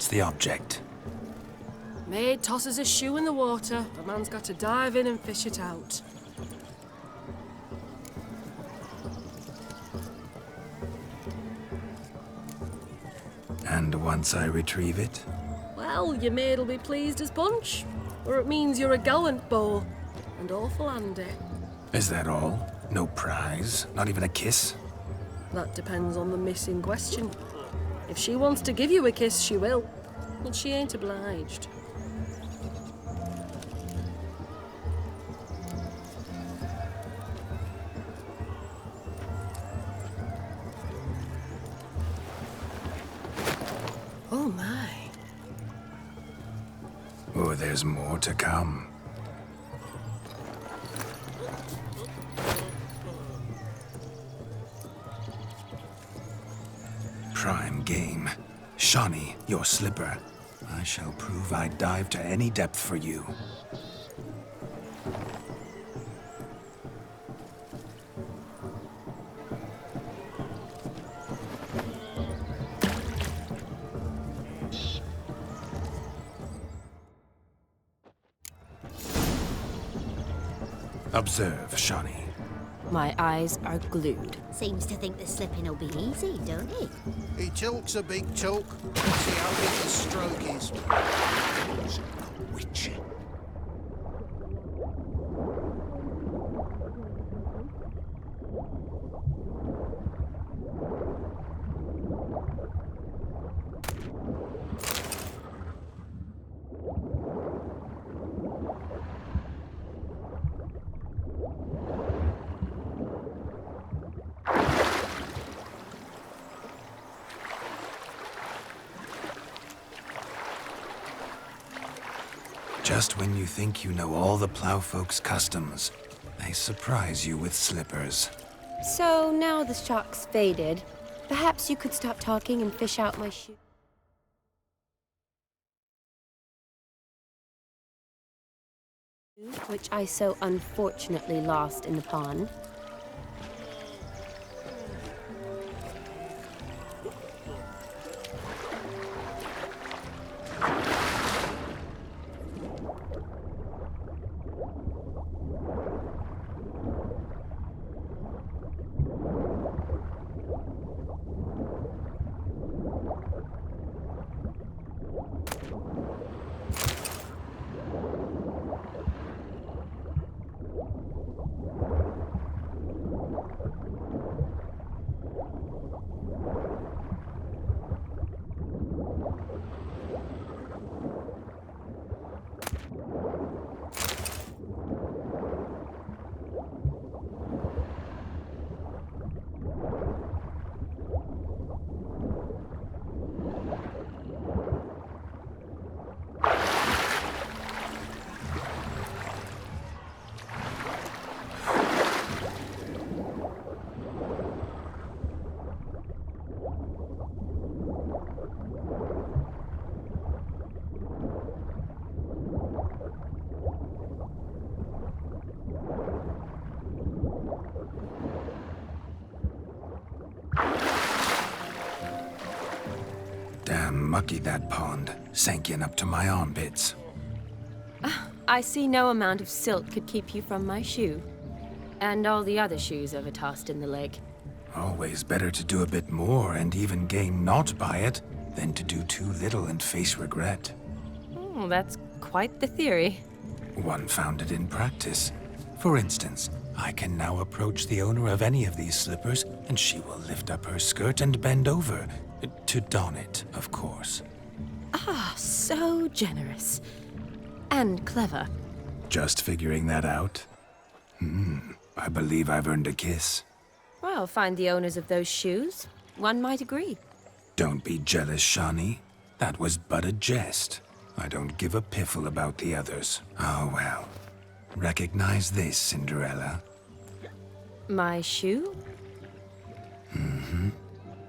What's the object? Maid tosses a shoe in the water. A man's got to dive in and fish it out. And once I retrieve it? Well, your maid'll be pleased as punch. Or it means you're a gallant beau. And awful handy. Is that all? No prize? Not even a kiss? That depends on the miss in question. If she wants to give you a kiss, she will. But she ain't obliged. Oh my. Oh, there's more to come. Prime game. Shawnee, your slipper. I shall prove I'd dive to any depth for you. Observe, Shawnee. My eyes are glued. Seems to think the slipping will be easy, don't he? He talks a big talk. See how big the stroke is. He's a witch. Just when you think you know all the plowfolk's customs, they surprise you with slippers. So now the shock's faded. Perhaps you could stop talking and fish out my shoe. Which I so unfortunately lost in the pond. Damn mucky, that pond. Sank in up to my armpits. I see no amount of silt could keep you from my shoe. And all the other shoes ever tossed in the lake. Always better to do a bit more and even gain naught by it than to do too little and face regret. Oh, that's quite the theory. One founded in practice. For instance, I can now approach the owner of any of these slippers, and she will lift up her skirt and bend over. To don it, of course. Ah, so generous. And clever. Just figuring that out? I believe I've earned a kiss. Well, find the owners of those shoes. One might agree. Don't be jealous, Shawnee. That was but a jest. I don't give a piffle about the others. Oh, well. Recognize this, Cinderella. My shoe?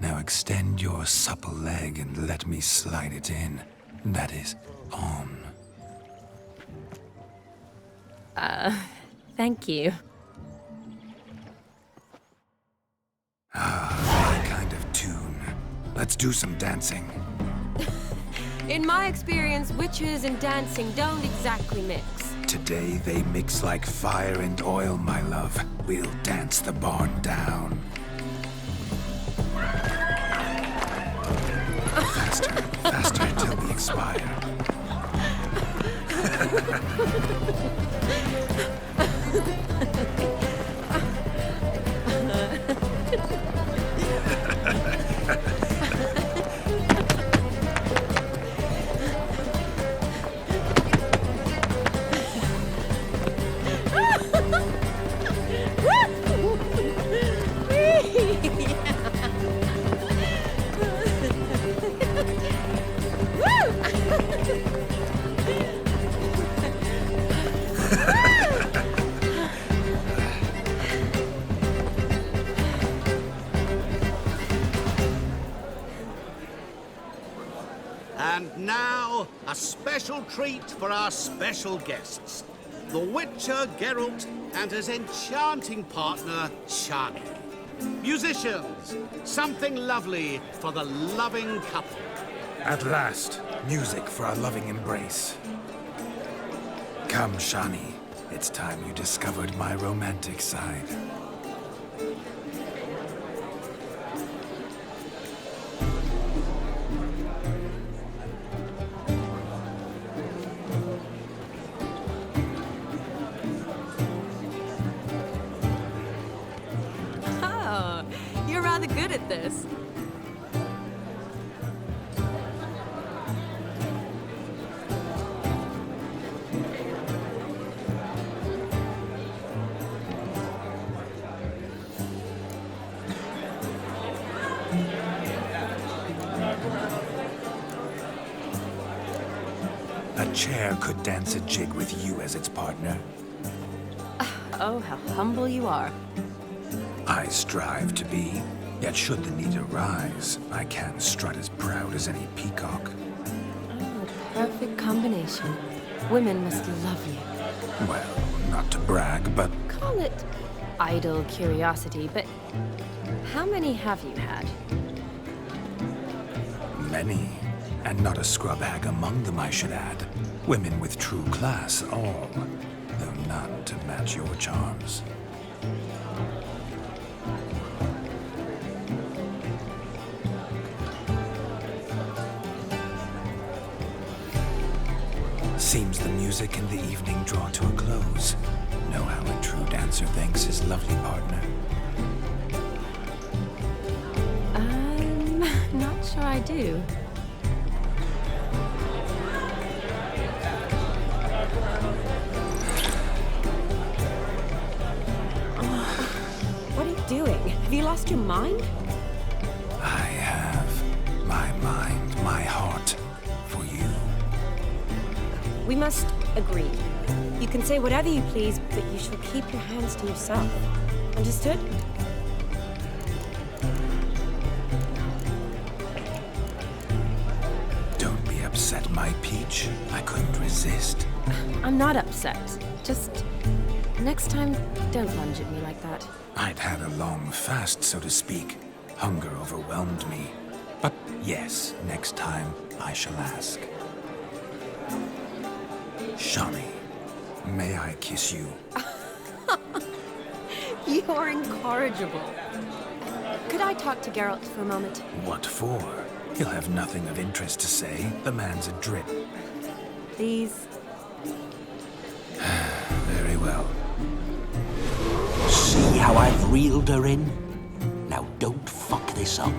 Now extend your supple leg and let me slide it in. That is, on. Thank you. Ah, that kind of tune. Let's do some dancing. In my experience, witches and dancing don't exactly mix. Today they mix like fire and oil, my love. We'll dance the barn down. Faster, faster till we expire. And now, a special treat for our special guests. The Witcher Geralt and his enchanting partner, Shani. Musicians, something lovely for the loving couple. At last, music for our loving embrace. Come, Shani. It's time you discovered my romantic side. Oh, you're rather good at this. A chair could dance a jig with you as its partner. Oh, how humble you are. I strive to be, yet should the need arise, I can strut as proud as any peacock. Oh, perfect combination. Women must love you. Well, not to brag, but Call it idle curiosity, but how many have you had? many. And not a scrub hag among them, I should add. Women with true class, all. Though none to match your charms. Seems the music and the evening draw to a close. Know how a true dancer thanks his lovely partner. I'm not sure I do. What are you doing? Have you lost your mind? I have my mind, my heart for you. We must agree. You can say whatever you please, but you shall keep your hands to yourself. Understood? Don't be upset, my peach. I couldn't resist. I'm not upset. Just next time, don't lunge at me like that. I'd had a long fast, so to speak. Hunger overwhelmed me. But yes, next time I shall ask. Shani, may I kiss you? You're incorrigible. Could I talk to Geralt for a moment? What for? He'll have nothing of interest to say. The man's adrip. Please? Very well. See how I've reeled her in? Now don't fuck this up.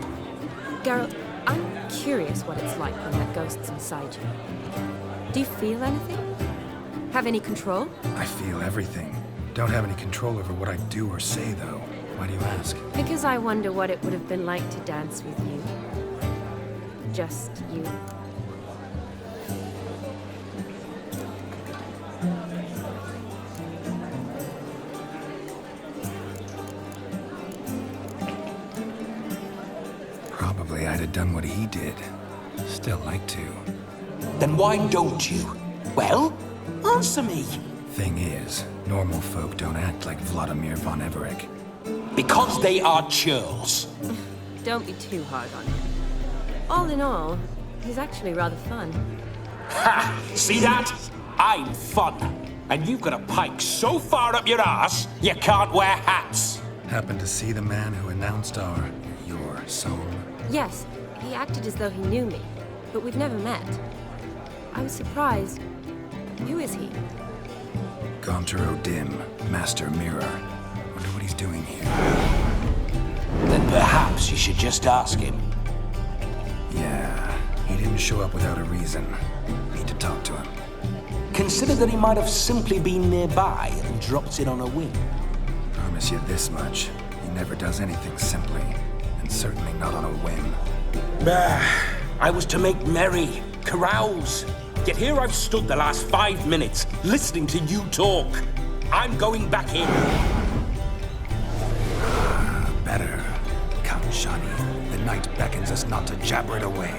Geralt, I'm curious what it's like when that ghost's inside you. Do you feel anything? Have any control? I feel everything. Don't have any control over what I do or say, though. Why do you ask? Because I wonder what it would have been like to dance with you. Just you. Probably I'd have done what he did. Still like to. Then why don't you? Well, answer me. Thing is, normal folk don't act like Vladimir von Everec. Because they are churls. Don't be too hard on him. All in all, He's actually rather fun. Ha! See that? I'm fun. And you've got a pike so far up your ass, you can't wear hats. Happen to see the man who announced your song? Yes, he acted as though he knew me, but we've never met. I was surprised. Who is he? Gaunter O'Dim, Master Mirror. Wonder what he's doing here. Then perhaps you should just ask him. Yeah, he didn't show up without a reason. Need to talk to him. Consider that he might have simply been nearby and dropped in on a whim. Promise you this much. He never does anything simply, and certainly not on a whim. I was to make merry, carouse. Yet here I've stood the last 5 minutes, listening to you talk. I'm going back in. Better. Come, Shani. The night beckons us not to jabber it away.